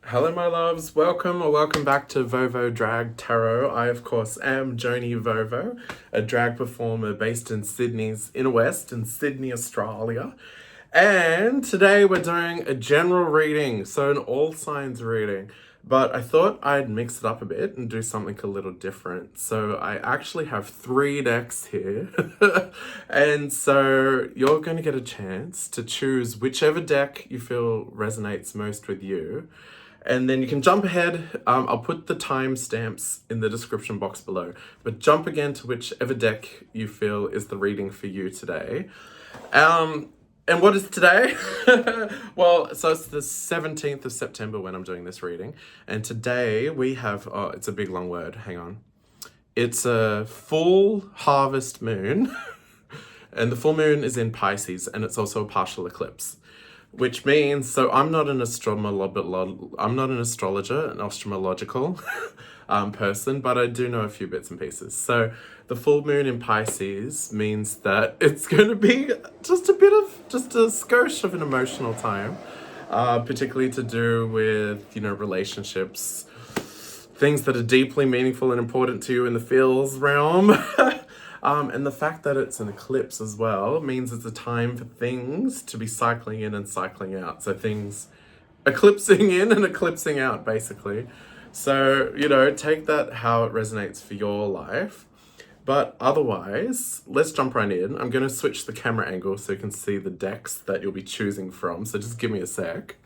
Hello, my loves. Welcome or welcome back to Vovo Drag Tarot. I, of course, am Joni Vovo, a drag performer based in Sydney's Inner West in Sydney, Australia. And today we're doing a general reading, so an all signs reading. But I thought I'd mix it up a bit and do something a little different. So I actually have 3 decks here. And so you're going to get a chance to choose whichever deck you feel resonates most with you. And then you can jump ahead. I'll put the timestamps in the description box below. But jump again to whichever deck you feel is the reading for you today. And what is today? Well, so it's the 17th of September when I'm doing this reading. And today we have, oh, it's a big long word. Hang on. It's a full harvest moon. And the full moon is in Pisces, and it's also a partial eclipse. Which means, so I'm not an astrologer, an astrological person, but I do know a few bits and pieces. So the full moon in Pisces means that it's going to be just a skosh of an emotional time, particularly to do with, relationships, things that are deeply meaningful and important to you in the feels realm. And the fact that it's an eclipse as well means it's a time for things to be cycling in and cycling out. So things eclipsing in and eclipsing out, basically. So, take that how it resonates for your life. But otherwise, let's jump right in. I'm going to switch the camera angle so you can see the decks that you'll be choosing from. So just give me a sec.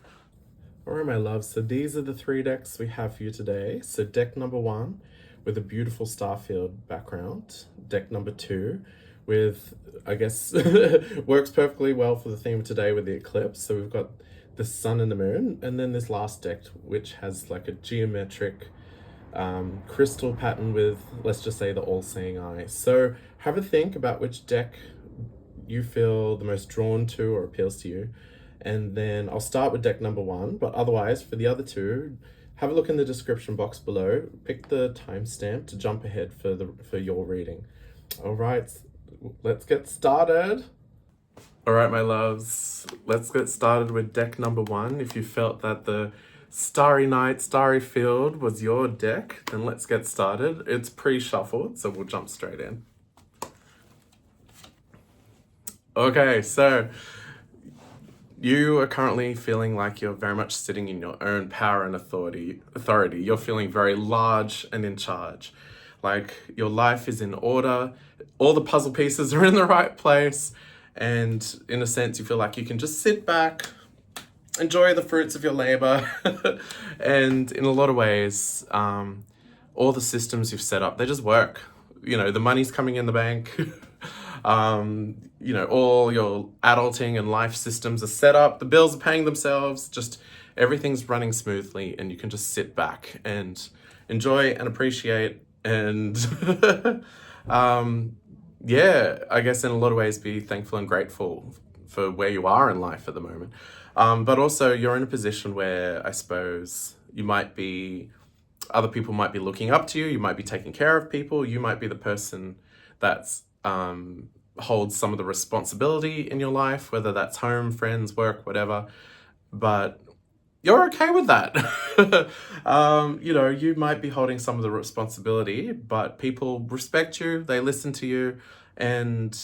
All right, my love. So these are the 3 decks we have for you today. So deck number 1 with a beautiful starfield background. Deck number 2 with, I guess, works perfectly well for the theme of today with the eclipse. So we've got the sun and the moon. And then this last deck, which has like a geometric crystal pattern with, let's just say, the all-seeing eye. So have a think about which deck you feel the most drawn to or appeals to you. And then I'll start with deck number 1, but otherwise for the other 2, have a look in the description box below. Pick the timestamp to jump ahead for your reading. All right, let's get started. All right, my loves, let's get started with deck number 1. If you felt that the Starry Night, Starry Field was your deck, then let's get started. It's pre-shuffled, so we'll jump straight in. Okay, so you are currently feeling like you're very much sitting in your own power and authority. You're feeling very large and in charge. Like your life is in order. All the puzzle pieces are in the right place. And in a sense, you feel like you can just sit back, enjoy the fruits of your labor. And in a lot of ways, all the systems you've set up, they just work. The money's coming in the bank. All your adulting and life systems are set up, the bills are paying themselves, just everything's running smoothly, and you can just sit back and enjoy and appreciate and I guess in a lot of ways be thankful and grateful for where you are in life at the moment. But also you're in a position where I suppose other people might be looking up to you, you might be taking care of people, you might be the person that's holds some of the responsibility in your life, whether that's home, friends, work, whatever, but you're okay with that. You might be holding some of the responsibility, but people respect you, they listen to you, and,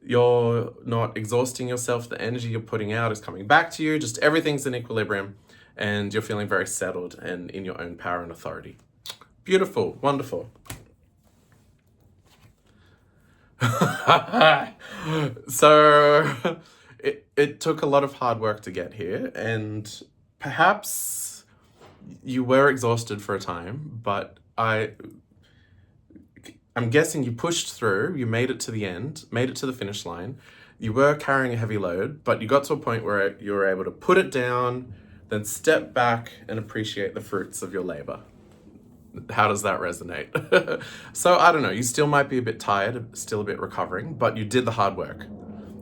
you're not exhausting yourself. The energy you're putting out is coming back to you. Just everything's in equilibrium, and you're feeling very settled and in your own power and authority. Beautiful, wonderful. So it took a lot of hard work to get here, and perhaps you were exhausted for a time, but I'm guessing you pushed through, you made it to the end, made it to the finish line. You were carrying a heavy load, but you got to a point where you were able to put it down, then step back and appreciate the fruits of your labor. How does that resonate? So I don't know, you still might be a bit tired, still a bit recovering, but you did the hard work.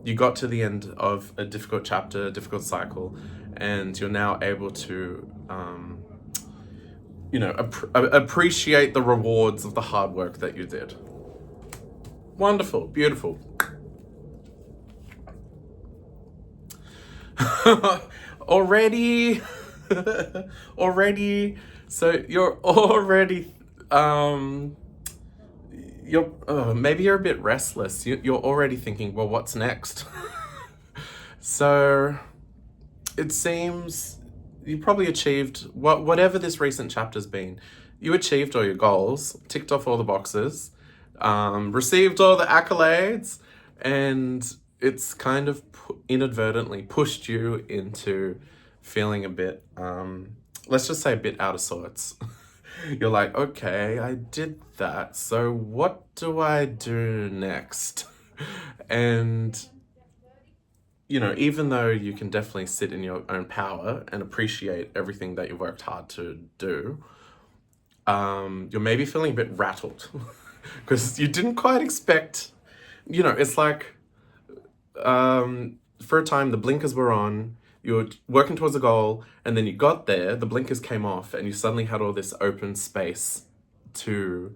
You got to the end of a difficult chapter, a difficult cycle, and you're now able to, appreciate the rewards of the hard work that you did. Wonderful, beautiful. already, already. So you're already, maybe you're a bit restless. You're already thinking, well, what's next? So it seems you probably achieved whatever this recent chapter's been. You achieved all your goals, ticked off all the boxes, received all the accolades, and it's kind of inadvertently pushed you into feeling a bit, let's just say a bit out of sorts. You're like, okay, I did that, so what do I do next? And even though you can definitely sit in your own power and appreciate everything that you worked hard to do, you're maybe feeling a bit rattled because you didn't quite expect, it's like, for a time the blinkers were on, you were working towards a goal, and then you got there, the blinkers came off, and you suddenly had all this open space to,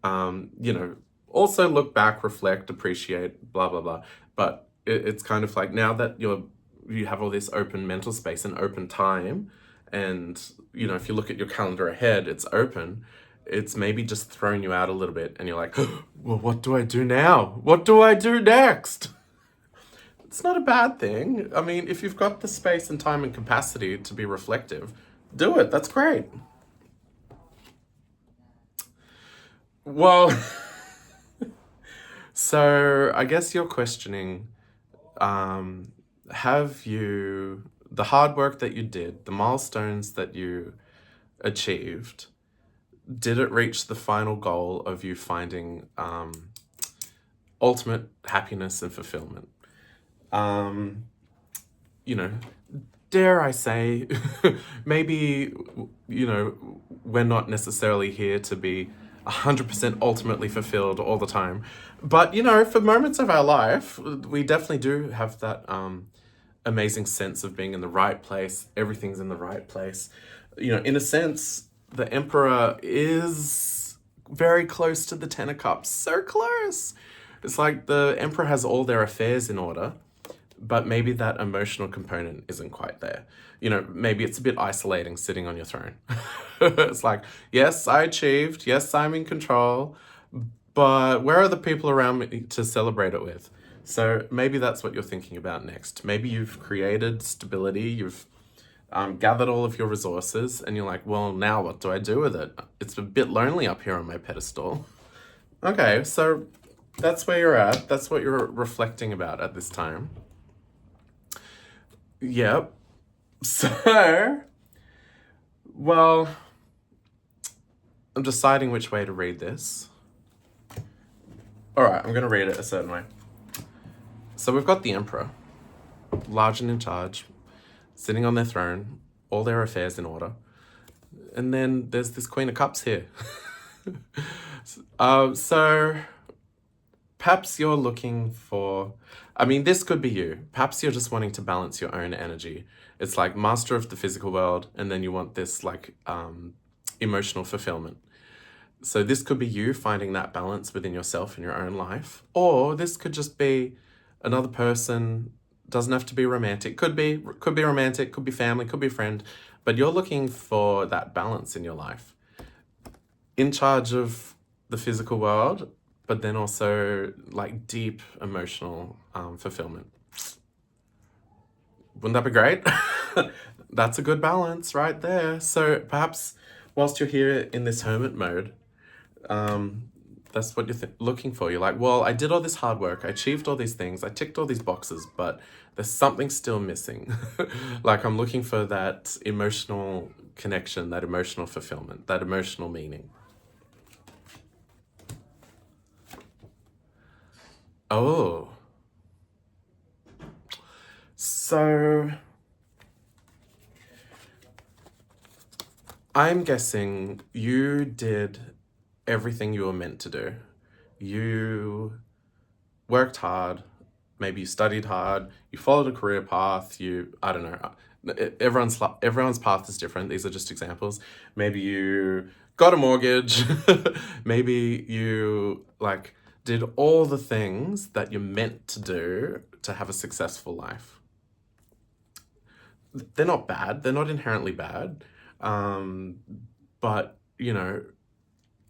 also look back, reflect, appreciate, blah, blah, blah. But it's kind of like now that you have all this open mental space and open time, and, if you look at your calendar ahead, it's open. It's maybe just thrown you out a little bit, and you're like, well, what do I do now? What do I do next? It's not a bad thing. I mean, if you've got the space and time and capacity to be reflective, do it. That's great. Well, so I guess you're questioning, have you, the hard work that you did, the milestones that you achieved, did it reach the final goal of you finding ultimate happiness and fulfillment? You know, dare I say, maybe, we're not necessarily here to be 100% ultimately fulfilled all the time. But, for moments of our life, we definitely do have that amazing sense of being in the right place. Everything's in the right place. In a sense, the Emperor is very close to the Ten of Cups. So close. It's like the Emperor has all their affairs in order, but maybe that emotional component isn't quite there. Maybe it's a bit isolating sitting on your throne. It's like, yes, I achieved. Yes, I'm in control. But where are the people around me to celebrate it with? So maybe that's what you're thinking about next. Maybe you've created stability. You've gathered all of your resources, and you're like, well, now what do I do with it? It's a bit lonely up here on my pedestal. Okay, so that's where you're at. That's what you're reflecting about at this time. Yep. So, well, I'm deciding which way to read this. All right, I'm going to read it a certain way. So we've got the Emperor, large and in charge, sitting on their throne, all their affairs in order. And then there's this Queen of Cups here. So perhaps you're looking for, this could be you. Perhaps you're just wanting to balance your own energy. It's like master of the physical world, and then you want this like emotional fulfillment. So this could be you finding that balance within yourself in your own life. Or this could just be another person. Doesn't have to be romantic. Could be romantic, could be family, could be a friend. But you're looking for that balance in your life. In charge of the physical world, but then also like deep emotional fulfillment. Wouldn't that be great? That's a good balance right there. So perhaps whilst you're here in this hermit mode, that's what you're looking for. You're like, well, I did all this hard work. I achieved all these things. I ticked all these boxes, but there's something still missing. Like I'm looking for that emotional connection, that emotional fulfillment, that emotional meaning. Oh. So I'm guessing you did everything you were meant to do. You worked hard, maybe you studied hard, you followed a career path, I don't know. Everyone's path is different. These are just examples. Maybe you got a mortgage. Maybe you like did all the things that you're meant to do to have a successful life. they're not bad. They're not inherently bad. But, you know,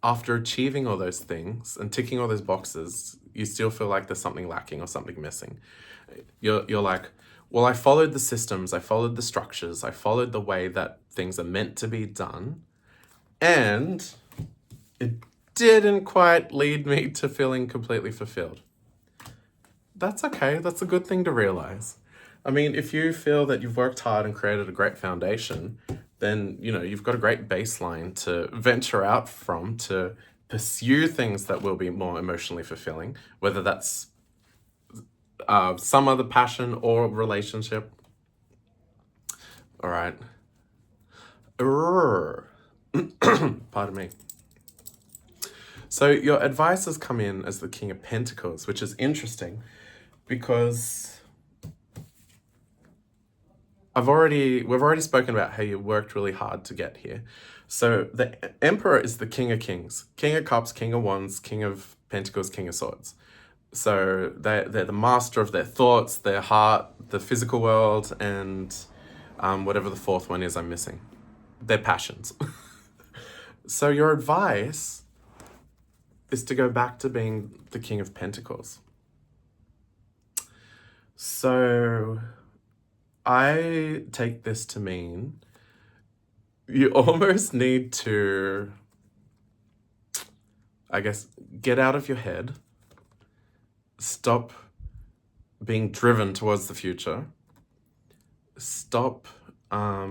after achieving all those things and ticking all those boxes, you still feel like there's something lacking or something missing. You're like, well, I followed the systems, I followed the structures, I followed the way that things are meant to be done, and it didn't quite lead me to feeling completely fulfilled. That's okay. That's a good thing to realize. I mean, if you feel that you've worked hard and created a great foundation, then, you know, you've got a great baseline to venture out from to pursue things that will be more emotionally fulfilling, whether that's some other passion or relationship. All right. Pardon me. So your advice has come in as the King of Pentacles, which is interesting because we've already spoken about how you worked really hard to get here. So the Emperor is the King of Kings, King of Cups, King of Wands, King of Pentacles, King of Swords. So they're the master of their thoughts, their heart, the physical world, and whatever the fourth one is I'm missing. Their passions. So your advice is to go back to being the King of Pentacles. So I take this to mean you almost need to, I guess, get out of your head, stop being driven towards the future, stop, I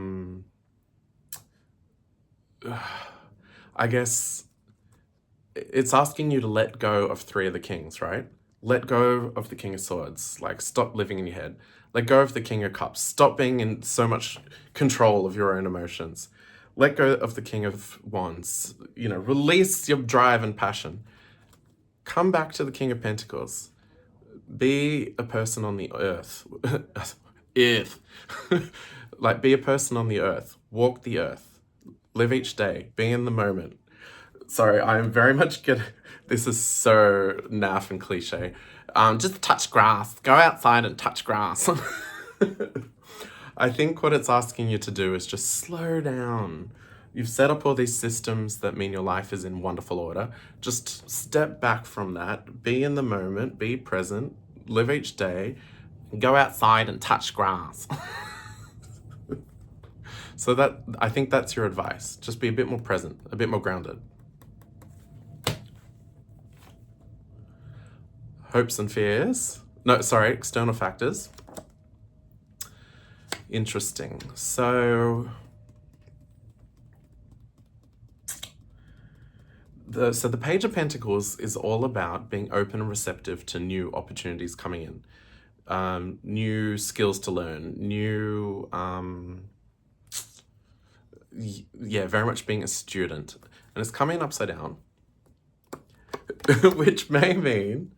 guess, it's asking you to let go of three of the kings, right? Let go of the King of Swords, like stop living in your head. Let go of the King of Cups, stop being in so much control of your own emotions. Let go of the King of Wands, you know, release your drive and passion. Come back to the King of Pentacles. Be a person on the earth. Earth. Like, be a person on the earth. Walk the earth. Live each day. Be in the moment. Sorry, I'm very much good. This is so naff and cliche. Just touch grass. Go outside and touch grass. I think what it's asking you to do is just slow down. You've set up all these systems that mean your life is in wonderful order. Just step back from that. Be in the moment. Be present. Live each day. Go outside and touch grass. So that, I think that's your advice. Just be a bit more present, a bit more grounded. Hopes and fears. No, sorry, external factors. Interesting. So the Page of Pentacles is all about being open and receptive to new opportunities coming in, new skills to learn, new, very much being a student. And it's coming upside down, which may mean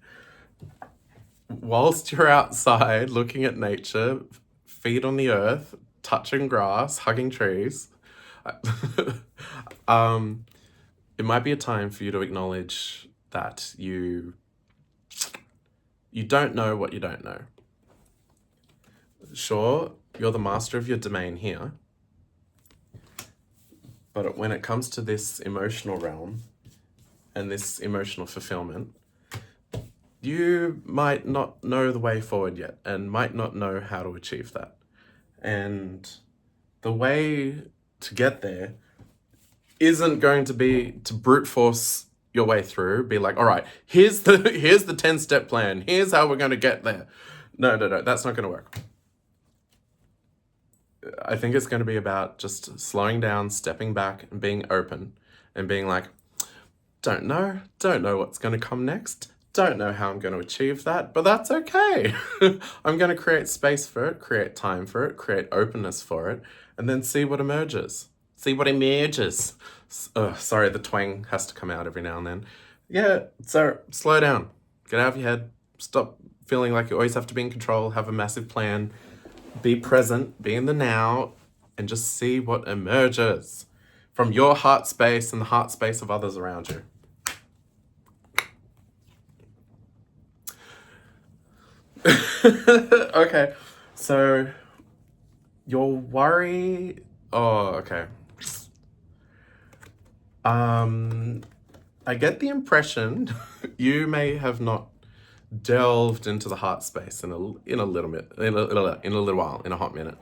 whilst you're outside looking at nature, feet on the earth, touching grass, hugging trees, it might be a time for you to acknowledge that you don't know what you don't know. Sure, you're the master of your domain here, but when it comes to this emotional realm and this emotional fulfillment, you might not know the way forward yet and might not know how to achieve that. And the way to get there isn't going to be to brute force your way through, be like, all right, here's the 10-step plan. Here's how we're going to get there. No, that's not going to work. I think it's going to be about just slowing down, stepping back and being open and being like, don't know what's going to come next. Don't know how I'm going to achieve that, but that's okay. I'm going to create space for it, create time for it, create openness for it, and then see what emerges. See what emerges. Sorry, the twang has to come out every now and then. Yeah, so slow down. Get out of your head. Stop feeling like you always have to be in control, have a massive plan. Be present, be in the now, and just see what emerges from your heart space and the heart space of others around you. Okay, so your worry, oh, okay. I get the impression you may have not delved into the heart space in a little bit, in a little while, in a hot minute.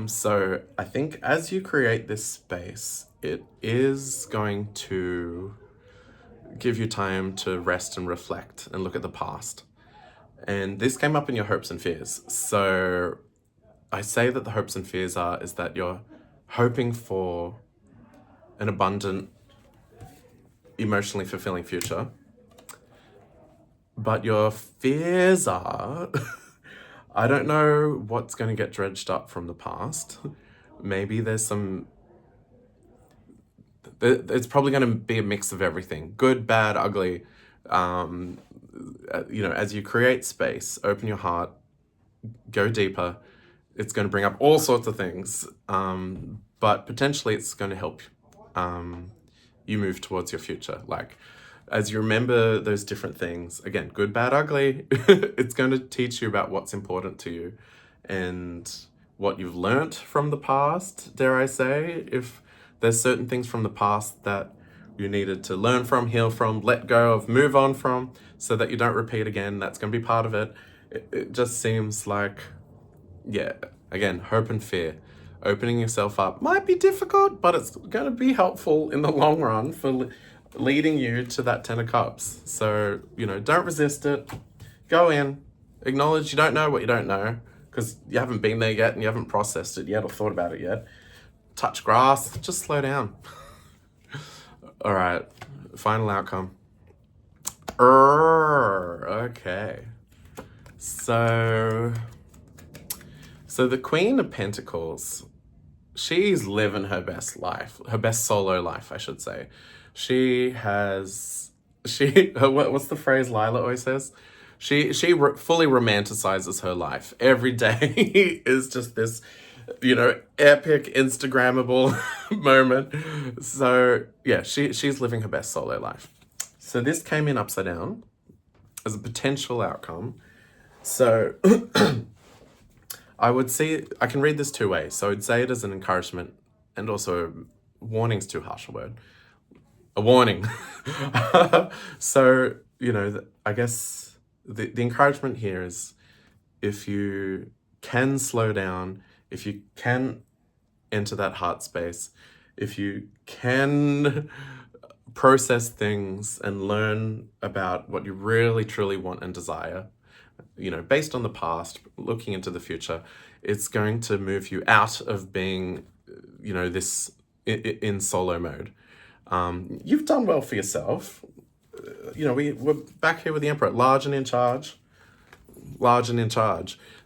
So I think as you create this space, it is going to give you time to rest and reflect and look at the past. And this came up in your hopes and fears. So I say that the hopes and fears is that you're hoping for an abundant, emotionally fulfilling future. But your fears are, I don't know what's going to get dredged up from the past. Maybe there's it's probably going to be a mix of everything, good, bad, ugly. As you create space, open your heart, go deeper, it's going to bring up all sorts of things. But potentially it's going to help you move towards your future. Like, as you remember those different things, again, good, bad, ugly, it's going to teach you about what's important to you and what you've learnt from the past, dare I say. If there's certain things from the past that you needed to learn from, heal from, let go of, move on from, so that you don't repeat again, that's going to be part of it. It just seems like, yeah, again, hope and fear. Opening yourself up might be difficult, but it's going to be helpful in the long run for leading you to that 10 of cups. So, don't resist it. Go in, acknowledge you don't know what you don't know, because you haven't been there yet and you haven't processed it yet or thought about it yet. Touch grass, just slow down. All right, final outcome. Okay. So the Queen of Pentacles, she's living her best life, her best solo life, I should say. What's the phrase Lila always says? She fully romanticizes her life. Every day is just this, epic Instagrammable moment. So yeah, she's living her best solo life. So this came in upside down as a potential outcome. So I can read this two ways. So I'd say it as an encouragement, and also warning's too harsh a word. A warning. So, I guess the encouragement here is, if you can slow down, if you can enter that heart space, if you can process things and learn about what you really truly want and desire, based on the past, looking into the future, it's going to move you out of being, this in solo mode. You've done well for yourself. We're back here with the Emperor, large and in charge.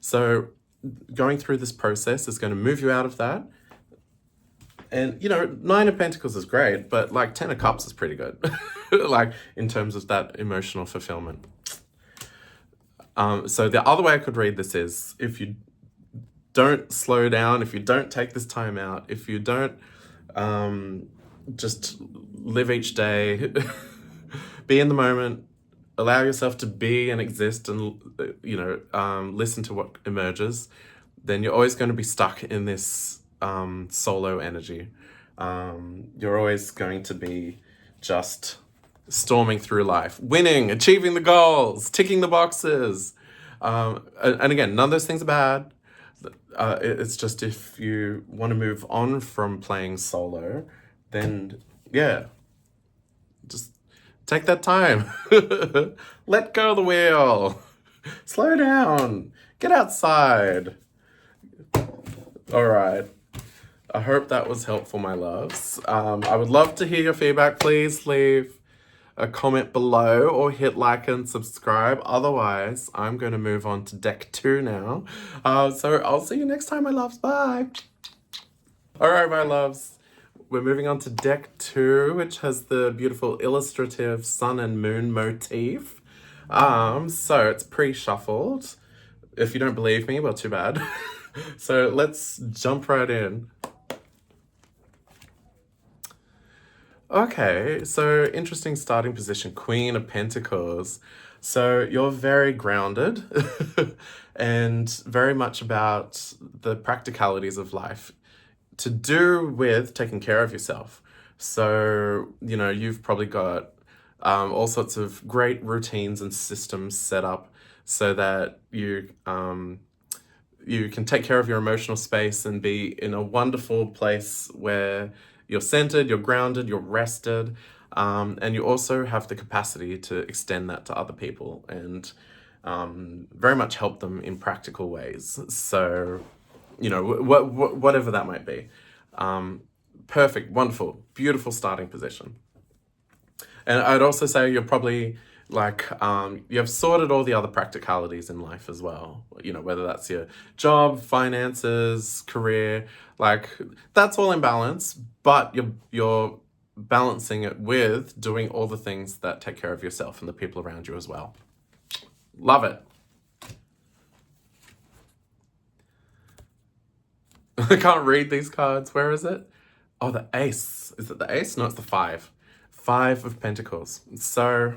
So going through this process is going to move you out of that. And, Nine of Pentacles is great, but like 10 of Cups is pretty good. Like, in terms of that emotional fulfillment. So the other way I could read this is, if you don't slow down, if you don't take this time out, if you don't just live each day, be in the moment, allow yourself to be and exist and, listen to what emerges, then you're always going to be stuck in this solo energy. You're always going to be just storming through life, winning, achieving the goals, ticking the boxes. And again, none of those things are bad. It's just, if you want to move on from playing solo, then yeah, just take that time. Let go of the wheel. Slow down. Get outside. All right. I hope that was helpful, my loves. I would love to hear your feedback. Please leave a comment below or hit like and subscribe. Otherwise, I'm going to move on to deck 2 now. So I'll see you next time, my loves. Bye. All right, my loves. We're moving on to deck 2, which has the beautiful illustrative sun and moon motif. So it's pre-shuffled. If you don't believe me, well, too bad. So let's jump right in. Okay, so interesting starting position, Queen of Pentacles. So you're very grounded and very much about the practicalities of life to do with taking care of yourself. So, you've probably got all sorts of great routines and systems set up so that you can take care of your emotional space and be in a wonderful place where you're centered, you're grounded, you're rested, and you also have the capacity to extend that to other people and very much help them in practical ways. So, whatever that might be. Perfect, wonderful, beautiful starting position. And I'd also say you're probably you have sorted all the other practicalities in life as well. Whether that's your job, finances, career, that's all in balance, but you're balancing it with doing all the things that take care of yourself and the people around you as well. Love it. I can't read these cards. Where is it? Oh, the ace. Is it the ace? No, it's the five. Five of Pentacles. So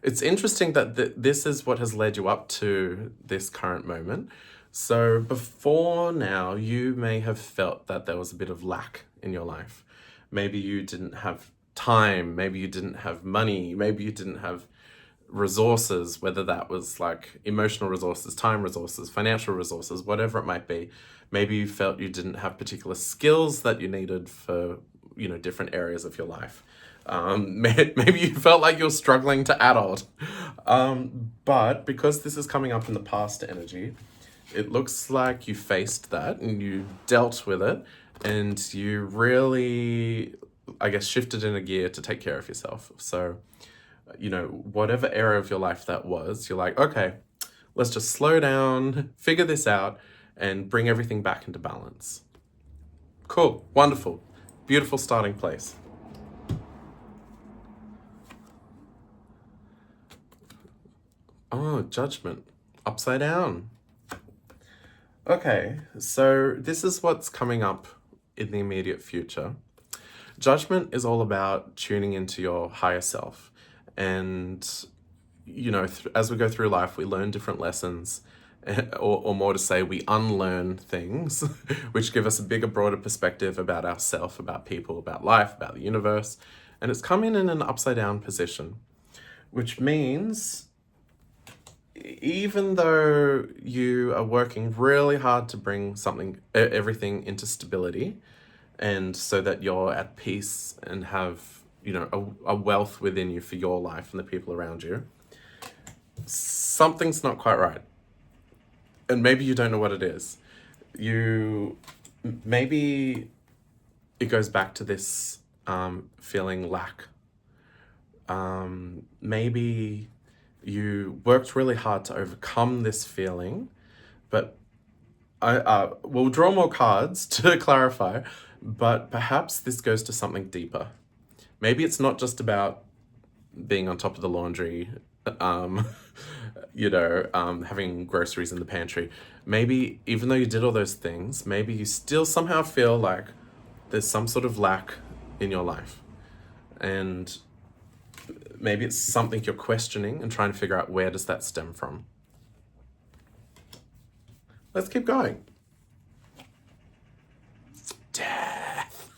it's interesting that this is what has led you up to this current moment. So before now, you may have felt that there was a bit of lack in your life. Maybe you didn't have time. Maybe you didn't have money. Maybe you didn't have resources, whether that was like emotional resources, time resources, financial resources, whatever it might be. Maybe you felt you didn't have particular skills that you needed for, different areas of your life. Maybe you felt like you're struggling to adult. But because this is coming up in the past energy, it looks like you faced that and you dealt with it and you really, I guess, shifted in a gear to take care of yourself. So, whatever area of your life that was, you're like, okay, let's just slow down, figure this out, and bring everything back into balance. Cool, wonderful, beautiful starting place. Oh, Judgment, upside down. Okay, so this is what's coming up in the immediate future. Judgment is all about tuning into your higher self. And, as we go through life, we learn different lessons, or more to say, we unlearn things, which give us a bigger, broader perspective about ourselves, about people, about life, about the universe. And it's coming in an upside down position, which means even though you are working really hard to bring everything into stability, and so that you're at peace and have, a wealth within you for your life and the people around you, something's not quite right. And maybe you don't know what it is. Maybe it goes back to this feeling lack. Maybe you worked really hard to overcome this feeling, but we'll draw more cards to clarify, but perhaps this goes to something deeper. Maybe it's not just about being on top of the laundry, having groceries in the pantry. Maybe even though you did all those things, maybe you still somehow feel like there's some sort of lack in your life. And maybe it's something you're questioning and trying to figure out, where does that stem from? Let's keep going. Death.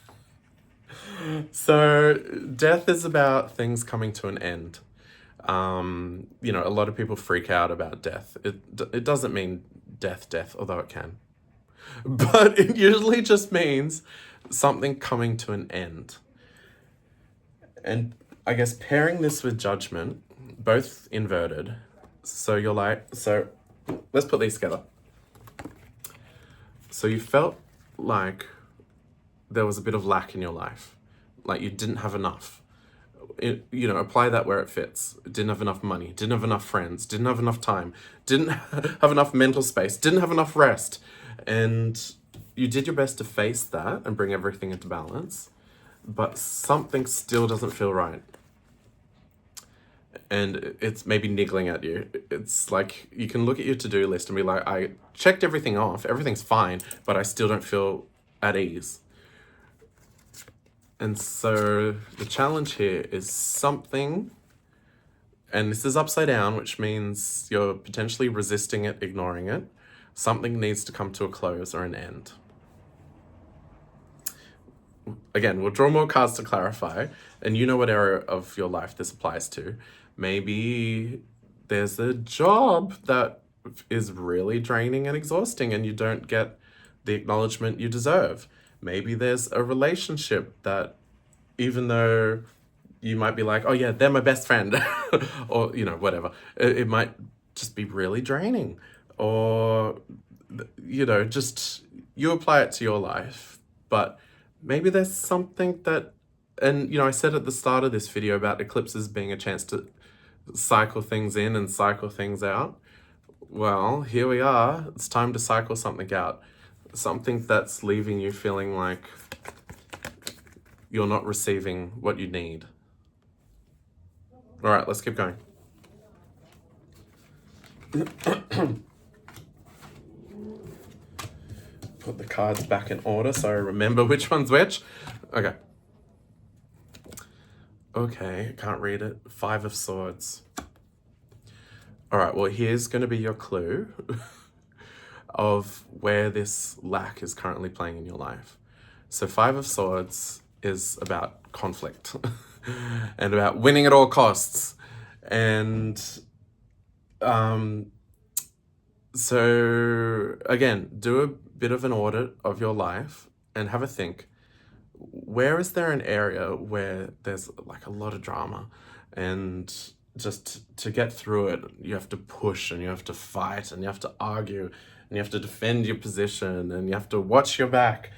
So death is about things coming to an end. A lot of people freak out about death. It doesn't mean death, although it can. But it usually just means something coming to an end. And I guess pairing this with Judgment, both inverted. So let's put these together. So you felt like there was a bit of lack in your life, like you didn't have enough. Apply that where it fits. Didn't have enough money, didn't have enough friends, didn't have enough time, didn't have enough mental space, didn't have enough rest. And you did your best to face that and bring everything into balance, but something still doesn't feel right. And it's maybe niggling at you. It's like you can look at your to-do list and be like, I checked everything off, everything's fine, but I still don't feel at ease. And so the challenge here is something And this is upside down, which means you're potentially resisting it, ignoring it. Something needs to come to a close or an end. Again, we'll draw more cards to clarify, and you know what area of your life this applies to. Maybe there's a job that is really draining and exhausting and you don't get the acknowledgement you deserve. Maybe there's a relationship that, even though you might be like, oh yeah, they're my best friend, or, you know, whatever, it might just be really draining. Or, you know, just you apply it to your life. But maybe there's something that, and, you know, I said at the start of this video about eclipses being a chance to cycle things in and cycle things out. Well, here we are. It's time to cycle something out. Something that's leaving you feeling like you're not receiving what you need. All right, let's keep going. Put the cards back in order so I remember which one's which. Okay. Okay, can't read it. 5 of Swords. All right, well, here's going to be your clue of where this lack is currently playing in your life. So 5 of Swords is about conflict and about winning at all costs. And so again, do a bit of an audit of your life and have a think. Where is there an area where there's like a lot of drama, and just to get through it, you have to push and you have to fight and you have to argue and you have to defend your position and you have to watch your back.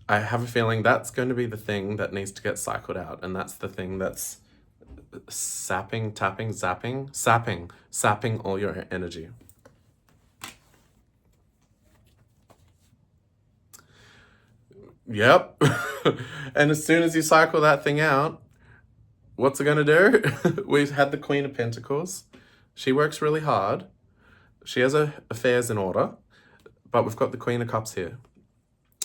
I have a feeling that's going to be the thing that needs to get cycled out, and that's the thing that's sapping all your energy. Yep. And as soon as you cycle that thing out, what's it gonna do? We've had the Queen of Pentacles. She works really hard. She has her affairs in order, but we've got the Queen of Cups here.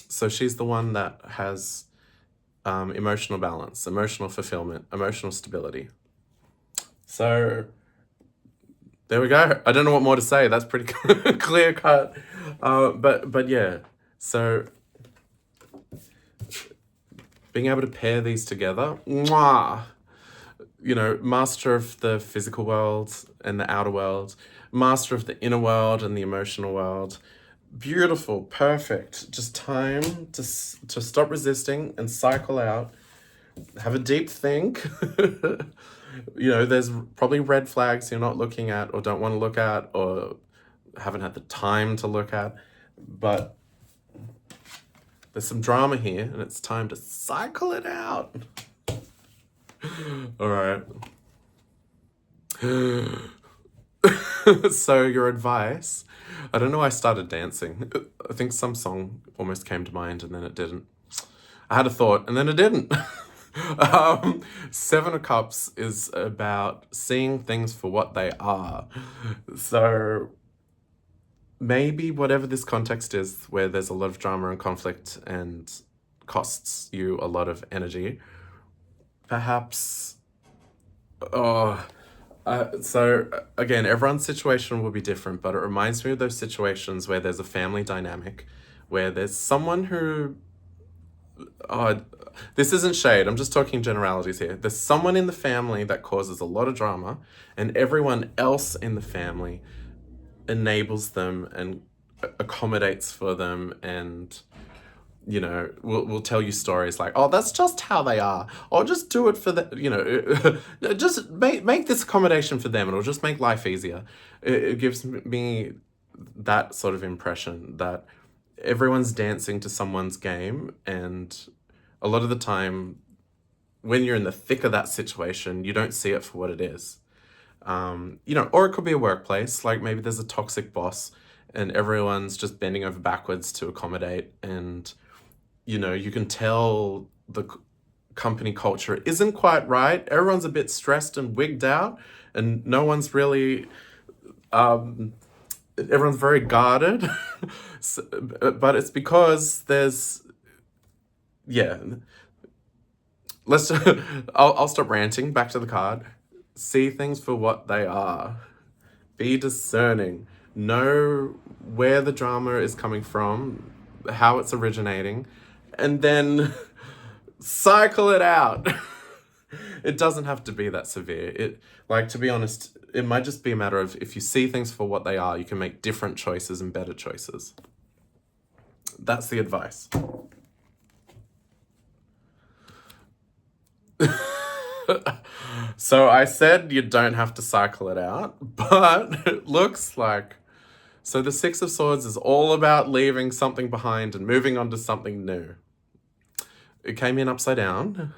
So she's the one that has emotional balance, emotional fulfillment, emotional stability. So there we go. I don't know what more to say. That's pretty clear cut. But yeah, so being able to pair these together, mwah, you know, master of the physical world and the outer world, master of the inner world and the emotional world. Beautiful, perfect. Just time to stop resisting and cycle out. Have a deep think. You know, there's probably red flags you're not looking at or don't want to look at or haven't had the time to look at. But there's some drama here and it's time to cycle it out. All right. So your advice, I don't know why I started dancing. I think some song almost came to mind and then it didn't. I had a thought and then it didn't. 7 of Cups is about seeing things for what they are. So maybe whatever this context is where there's a lot of drama and conflict and costs you a lot of energy, perhaps, so again, everyone's situation will be different, but it reminds me of those situations where there's a family dynamic, where there's someone who, this isn't shade, I'm just talking generalities here. There's someone in the family that causes a lot of drama, and everyone else in the family enables them and accommodates for them, and, you know, we'll tell you stories like, oh, that's just how they are, or just do it for the, you know, just make this accommodation for them, it'll just make life easier. It gives me that sort of impression that everyone's dancing to someone's game, and a lot of the time when you're in the thick of that situation, you don't see it for what it is. You know, or it could be a workplace, like maybe there's a toxic boss and everyone's just bending over backwards to accommodate, and, you know, you can tell the company culture isn't quite right. Everyone's a bit stressed and wigged out, and no one's really, everyone's very guarded. So, but it's because there's, yeah, let's, I'll stop ranting, back to the card. See things for what they are. Be discerning. Know where the drama is coming from, how it's originating, and then cycle it out. It doesn't have to be that severe. To be honest, it might just be a matter of if you see things for what they are, you can make different choices and better choices. That's the advice. So I said you don't have to cycle it out, but it looks like... So the Six of Swords is all about leaving something behind and moving on to something new. It came in upside down,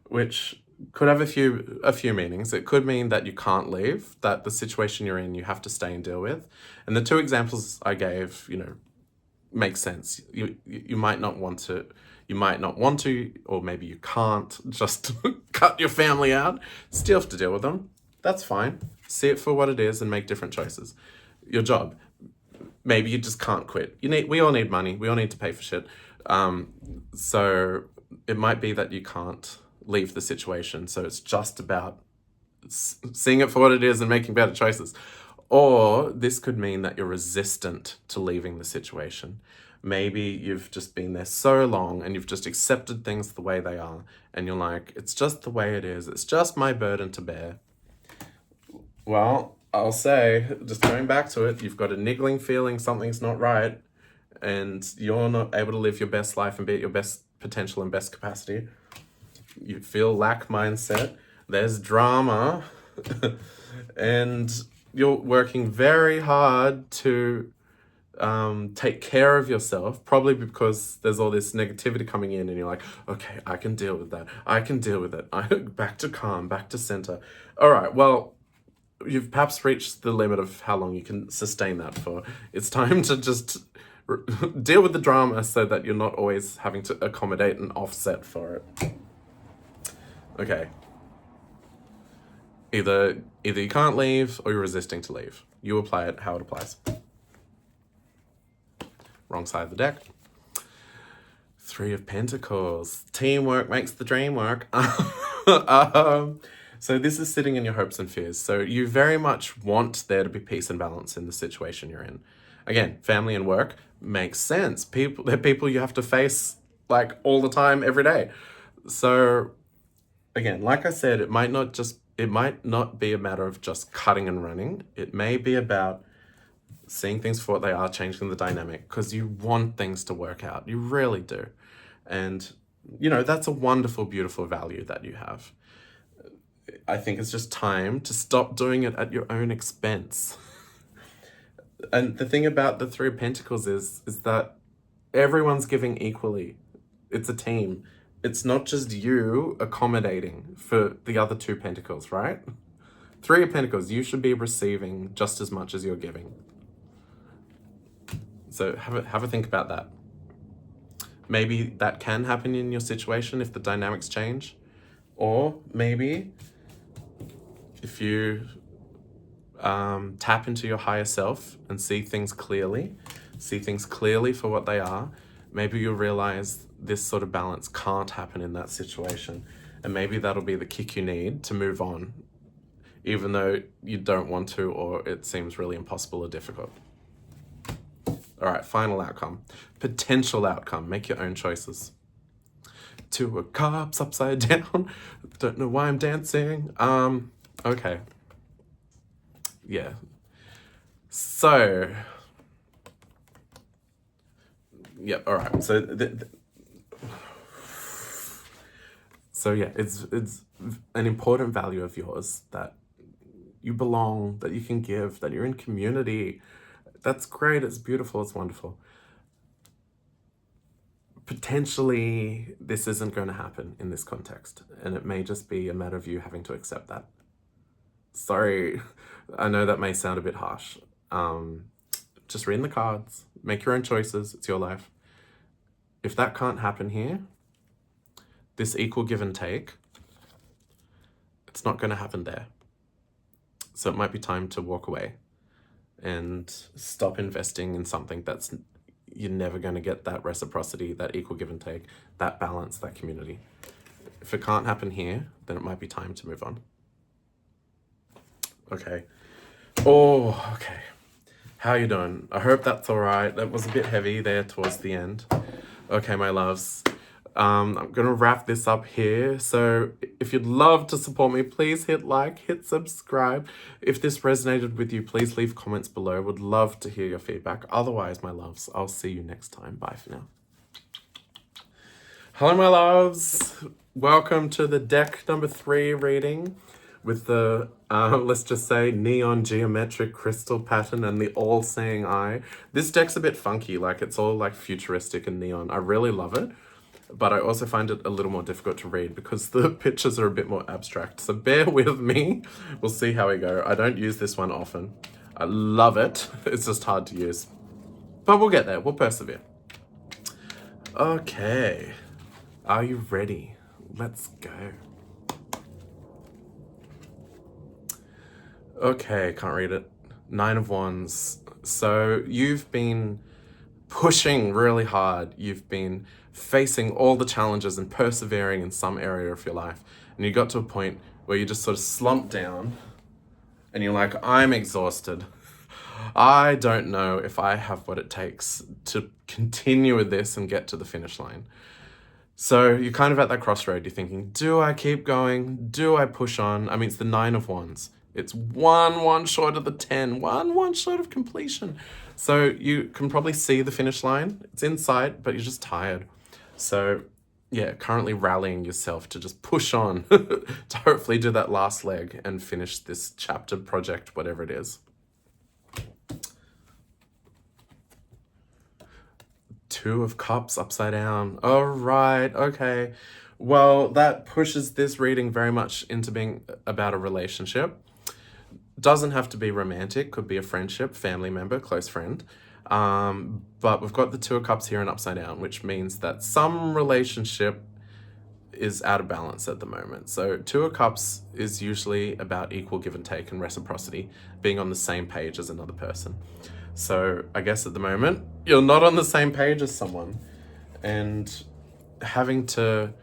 which could have a few meanings. It could mean that you can't leave, that the situation you're in, you have to stay and deal with. And the two examples I gave, make sense. You might not want to, or maybe you can't just cut your family out. Still have to deal with them. That's fine. See it for what it is and make different choices. Your job. Maybe you just can't quit. We all need money. We all need to pay for shit. So it might be that you can't leave the situation. So it's just about seeing it for what it is and making better choices. Or this could mean that you're resistant to leaving the situation. Maybe you've just been there so long and you've just accepted things the way they are. And you're like, it's just the way it is. It's just my burden to bear. Well, I'll say, just going back to it, you've got a niggling feeling something's not right and you're not able to live your best life and be at your best potential and best capacity. You feel lack mindset. There's drama. And you're working very hard to take care of yourself, probably because there's all this negativity coming in and you're like, okay, I can deal with that. I can deal with it. Back to calm, back to center. All right, well, you've perhaps reached the limit of how long you can sustain that for. It's time to just deal with the drama so that you're not always having to accommodate and offset for it. Okay. Either you can't leave or you're resisting to leave. You apply it how it applies. Wrong side of the deck. Three of Pentacles. Teamwork makes the dream work. So this is sitting in your hopes and fears. So you very much want there to be peace and balance in the situation you're in. Again, family and work makes sense. They're people you have to face like all the time, every day. So again, like I said, it might not be a matter of just cutting and running. It may be about seeing things for what they are, changing the dynamic, because you want things to work out. You really do. And, that's a wonderful, beautiful value that you have. I think it's just time to stop doing it at your own expense. And the thing about the Three of Pentacles is that everyone's giving equally. It's a team. It's not just you accommodating for the other two Pentacles, right? Three of Pentacles, you should be receiving just as much as you're giving. So have a think about that. Maybe that can happen in your situation if the dynamics change. Or maybe if you tap into your higher self and see things clearly for what they are, maybe you'll realize this sort of balance can't happen in that situation. And maybe that'll be the kick you need to move on, even though you don't want to or it seems really impossible or difficult. All right, final outcome. Potential outcome. Make your own choices. Two of Cups upside down. Don't know why I'm dancing. Okay. Yeah. So, yeah, all right. So yeah, it's an important value of yours that you belong, that you can give, that you're in community. That's great. It's beautiful. It's wonderful. Potentially, this isn't going to happen in this context, and it may just be a matter of you having to accept that. Sorry, I know that may sound a bit harsh. Just reading the cards, make your own choices. It's your life. If that can't happen here, this equal give and take, it's not going to happen there. So it might be time to walk away and stop investing in something that's you're never going to get that reciprocity, that equal give and take, that balance, that community. If it can't happen here, then it might be time to move on. Okay. Oh, okay. How you doing? I hope that's all right. That was a bit heavy there towards the end. Okay, my loves. I'm gonna wrap this up here. So if you'd love to support me, please hit like, hit subscribe. If this resonated with you, please leave comments below. Would love to hear your feedback. Otherwise, my loves, I'll see you next time. Bye for now. Hello, my loves. Welcome to the deck number 3 reading with the, let's just say, neon geometric crystal pattern and the all-seeing eye. This deck's a bit funky, like it's all like futuristic and neon. I really love it, but I also find it a little more difficult to read because the pictures are a bit more abstract. So bear with me. We'll see how we go. I don't use this one often. I love it. It's just hard to use. But we'll get there. We'll persevere. Okay. Are you ready? Let's go. Okay, can't read it. 9 of Wands. So you've been pushing really hard. You've been facing all the challenges and persevering in some area of your life. And you got to a point where you just sort of slumped down and you're like, I'm exhausted. I don't know if I have what it takes to continue with this and get to the finish line. So you're kind of at that crossroad. You're thinking, do I keep going? Do I push on? I mean, it's the 9 of Wands. It's one short of the 10, one short of completion. So you can probably see the finish line. It's in sight, but you're just tired. So yeah, currently rallying yourself to just push on to hopefully do that last leg and finish this chapter, project, whatever it is. 2 of Cups upside down. All right, okay. Well, that pushes this reading very much into being about a relationship. Doesn't have to be romantic, could be a friendship, family member, close friend. But we've got the 2 of Cups here and upside down, which means that some relationship is out of balance at the moment. So 2 of Cups is usually about equal give and take and reciprocity, being on the same page as another person. So I guess at the moment, you're not on the same page as someone, and having to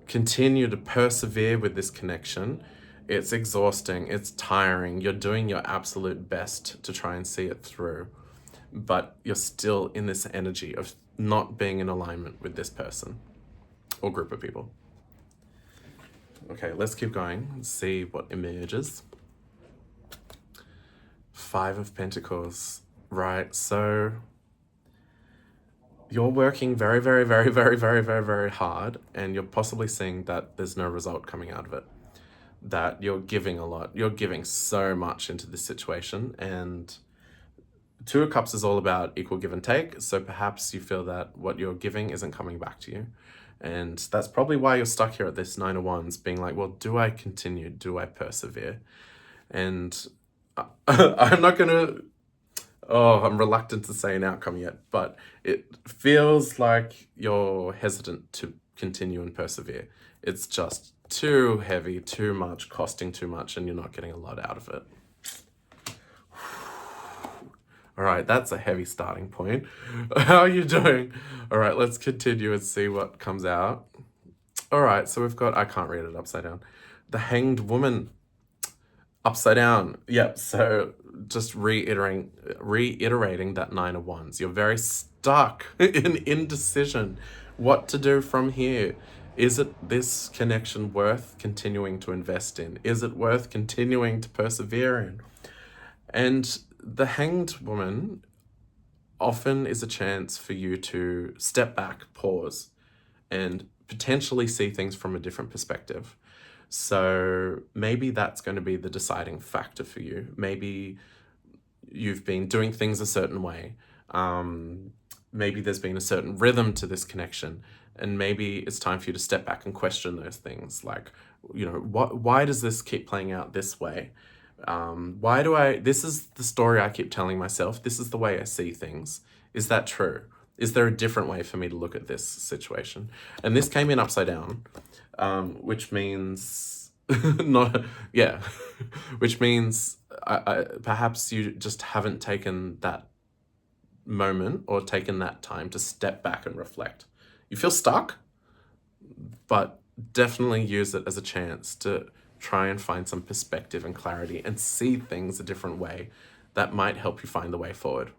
continue to persevere with this connection, it's exhausting, it's tiring. You're doing your absolute best to try and see it through, but you're still in this energy of not being in alignment with this person or group of people. Okay, let's keep going and see what emerges. 5 of Pentacles. Right, so you're working very, very, very, very, very, very, very hard, and you're possibly seeing that there's no result coming out of it. That you're giving a lot. You're giving so much into this situation, and 2 of Cups is all about equal give and take, so perhaps you feel that what you're giving isn't coming back to you. And that's probably why you're stuck here at this 9 of Wands, being like, well, do I continue? Do I persevere? And I'm not going to... I'm reluctant to say an outcome yet, but it feels like you're hesitant to continue and persevere. It's just too heavy, too much, costing too much, and you're not getting a lot out of it. All right, that's a heavy starting point. How are you doing? All right, let's continue and see what comes out. All right, so we've got, I can't read it upside down. The Hanged Woman upside down. Yep, so just reiterating that 9 of Wands. You're very stuck in indecision. What to do from here? Is it this connection worth continuing to invest in? Is it worth continuing to persevere in? And the Hanged Woman often is a chance for you to step back, pause, and potentially see things from a different perspective. So maybe that's going to be the deciding factor for you. Maybe you've been doing things a certain way. Maybe there's been a certain rhythm to this connection, and maybe it's time for you to step back and question those things. Like, you know, why does this keep playing out this way? This is the story I keep telling myself. This is the way I see things. Is that true? Is there a different way for me to look at this situation? And this came in upside down, which means which means perhaps you just haven't taken that moment or taken that time to step back and reflect. You feel stuck, but definitely use it as a chance to try and find some perspective and clarity and see things a different way that might help you find the way forward.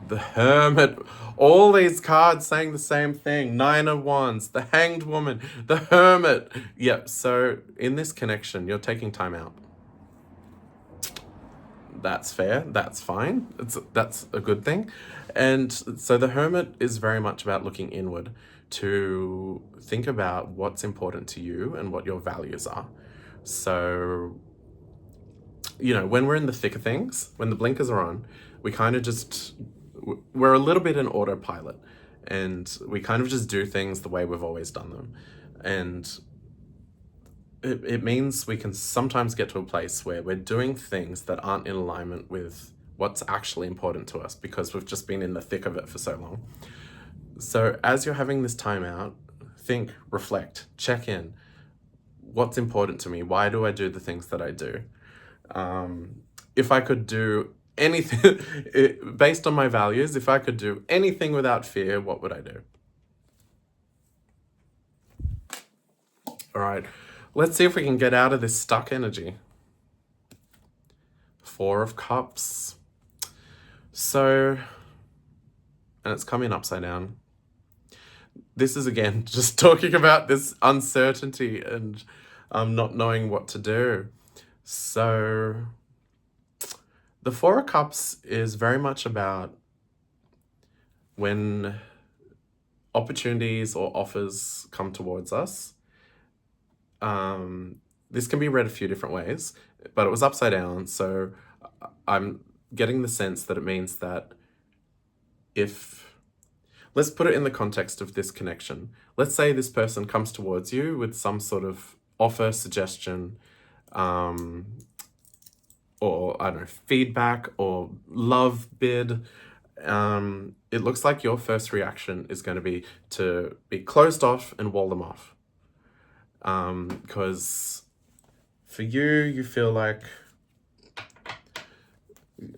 The Hermit. All these cards saying the same thing. Nine of Wands, the Hanged Woman, the Hermit. Yep, so in this connection, you're taking time out. That's fair. That's fine. That's a good thing. And so the Hermit is very much about looking inward to think about what's important to you and what your values are. So, you know, when we're in the thick of things, when the blinkers are on, we kind of just, we're a little bit in autopilot, and we kind of just do things the way we've always done them. And it means we can sometimes get to a place where we're doing things that aren't in alignment with what's actually important to us because we've just been in the thick of it for so long. So as you're having this time out, think, reflect, check in. What's important to me? Why do I do the things that I do? If I could do anything, based on my values, if I could do anything without fear, what would I do? All right, let's see if we can get out of this stuck energy. Four of Cups. So, and it's coming upside down. This is, again, just talking about this uncertainty and not knowing what to do. So the Four of Cups is very much about when opportunities or offers come towards us. This can be read a few different ways, but it was upside down. So I'm getting the sense that it means that let's put it in the context of this connection. Let's say this person comes towards you with some sort of offer, suggestion, or I don't know, feedback or love bid. It looks like your first reaction is going to be closed off and wall them off. Because for you feel like,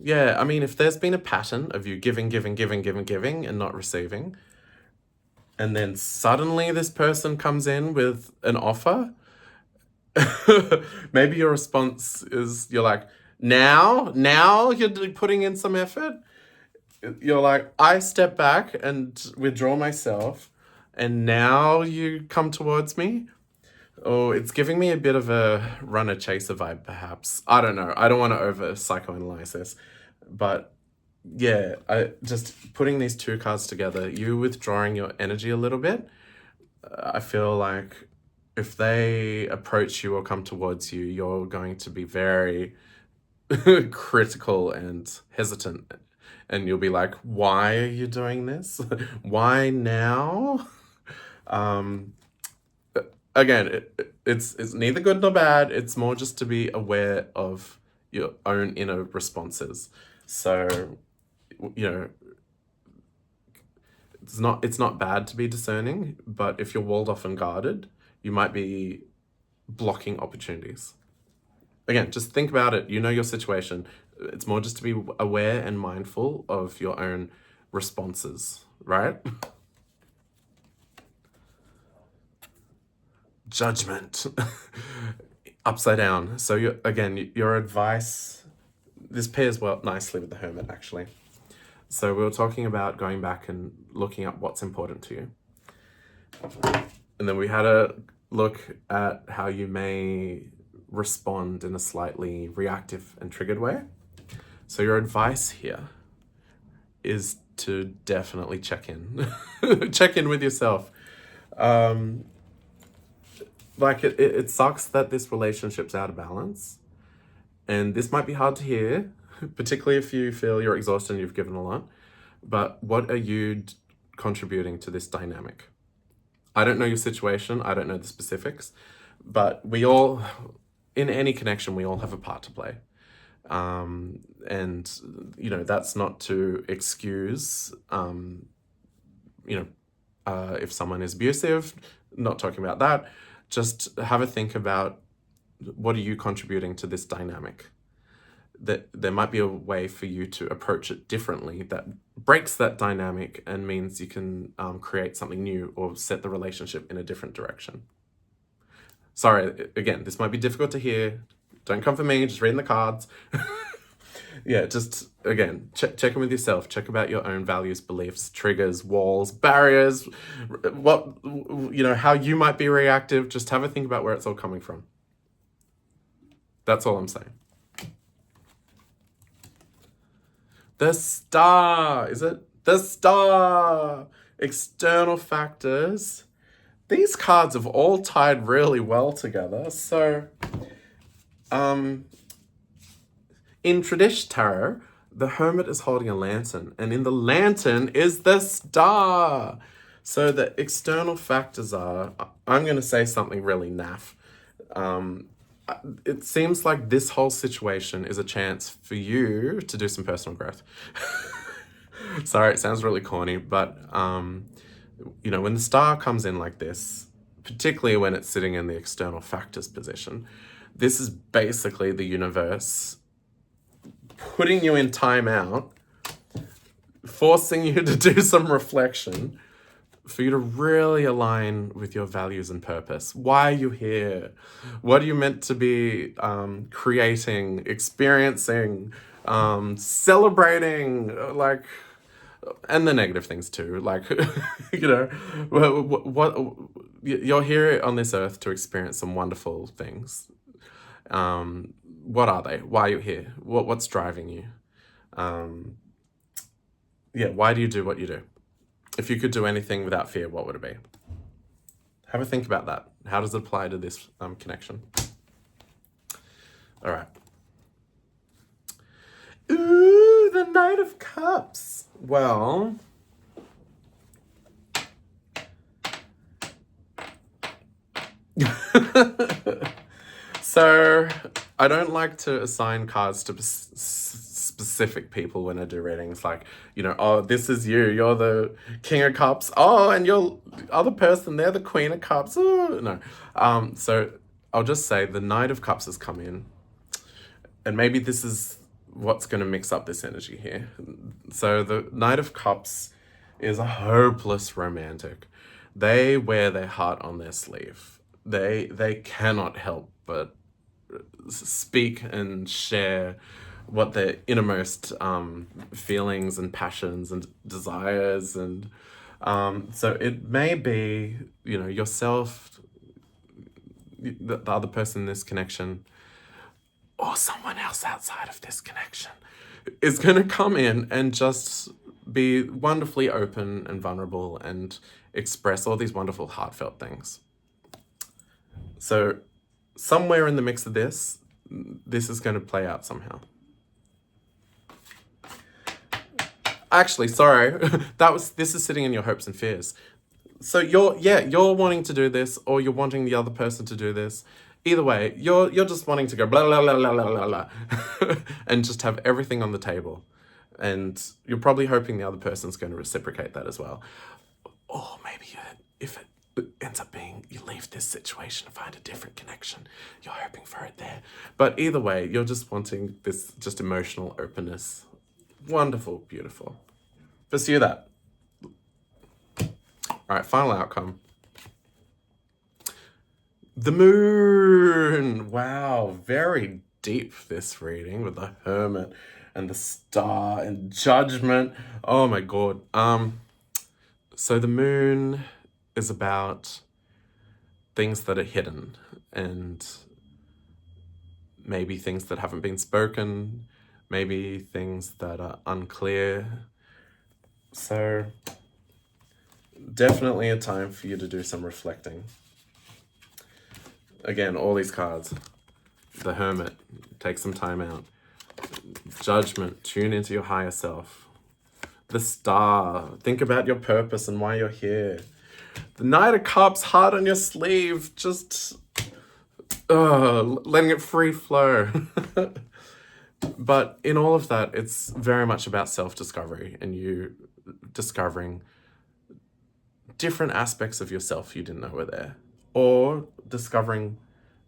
yeah, I mean, if there's been a pattern of you giving and not receiving, and then suddenly this person comes in with an offer, maybe your response is, you're like, now you're putting in some effort. You're like, I step back and withdraw myself, and now you come towards me. Oh, it's giving me a bit of a runner-chaser vibe, perhaps. I don't know. I don't want to over-psychoanalyze this. But, yeah, I just putting these two cards together, you withdrawing your energy a little bit, I feel like if they approach you or come towards you, you're going to be very critical and hesitant. And you'll be like, why are you doing this? Why now? Again, it's neither good nor bad. It's more just to be aware of your own inner responses. So, you know, it's not bad to be discerning, but if you're walled off and guarded, you might be blocking opportunities. Again, just think about it. You know your situation. It's more just to be aware and mindful of your own responses, right? Judgment. Upside down. So your advice, this pairs well nicely with the Hermit, actually. So we were talking about going back and looking up what's important to you. And then we had a look at how you may respond in a slightly reactive and triggered way. So your advice here is to definitely check in. Check in with yourself. Like it sucks that this relationship's out of balance. And this might be hard to hear, particularly if you feel you're exhausted and you've given a lot. But what are you contributing to this dynamic? I don't know your situation. I don't know the specifics. But we all, in any connection, we all have a part to play. And, you know, that's not to excuse, if someone is abusive, not talking about that. Just have a think about, what are you contributing to this dynamic? That there might be a way for you to approach it differently that breaks that dynamic and means you can create something new or set the relationship in a different direction. Sorry, again, this might be difficult to hear. Don't come for me, just reading the cards. Yeah, just, again, check in with yourself. Check about your own values, beliefs, triggers, walls, barriers, what, how you might be reactive. Just have a think about where it's all coming from. That's all I'm saying. The Star, is it? The Star! External factors. These cards have all tied really well together. So, in Tradish Tarot, the Hermit is holding a lantern, and in the lantern is the Star. So the external factors are, I'm going to say something really naff. It seems like this whole situation is a chance for you to do some personal growth. Sorry, it sounds really corny, but when the Star comes in like this, particularly when it's sitting in the external factors position, this is basically the universe putting you in timeout, forcing you to do some reflection for you to really align with your values and purpose. Why are you here? What are you meant to be creating, experiencing, celebrating, and the negative things too. What you're here on this earth to experience some wonderful things. What are they? Why are you here? What's driving you? Why do you do what you do? If you could do anything without fear, what would it be? Have a think about that. How does it apply to this connection? All right. Ooh, the Knight of Cups. Well, so I don't like to assign cards to specific people when I do readings. Like, oh, this is you. You're the King of Cups. Oh, and your other person, they're the Queen of Cups. Oh, no. So I'll just say the Knight of Cups has come in. And maybe this is what's going to mix up this energy here. So the Knight of Cups is a hopeless romantic. They wear their heart on their sleeve. They cannot help but speak and share what their innermost feelings and passions and desires, and so it may be yourself, the other person in this connection, or someone else outside of this connection is going to come in and just be wonderfully open and vulnerable and express all these wonderful heartfelt things. So somewhere in the mix of this is going to play out somehow. Actually, sorry, this is sitting in your hopes and fears. So you're wanting to do this, or you're wanting the other person to do this. Either way, you're just wanting to go blah blah blah blah blah blah and just have everything on the table, and you're probably hoping the other person's going to reciprocate that as well. Or maybe if it ends up being you leave this situation and find a different connection, you're hoping for it there. But either way, you're just wanting this just emotional openness. Wonderful, beautiful. Pursue that. All right, final outcome. The Moon. Wow, very deep this reading with the Hermit and the Star and Judgment. Oh my God. So the Moon is about things that are hidden and maybe things that haven't been spoken, maybe things that are unclear. So definitely a time for you to do some reflecting. Again, all these cards. The Hermit, take some time out. Judgment, tune into your higher self. The Star, think about your purpose and why you're here. The Knight of Cups, heart on your sleeve, just letting it free flow. But in all of that, it's very much about self-discovery and you discovering different aspects of yourself you didn't know were there, or discovering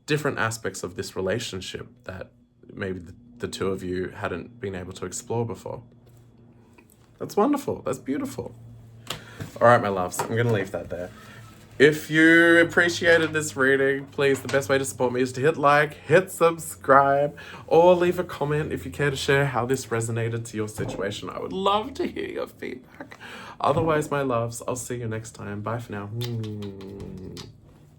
different aspects of this relationship that maybe the two of you hadn't been able to explore before. That's wonderful. That's beautiful. All right, my loves, I'm going to leave that there. If you appreciated this reading, please, the best way to support me is to hit like, hit subscribe, or leave a comment if you care to share how this resonated to your situation. I would love to hear your feedback. Otherwise, my loves, I'll see you next time. Bye for now.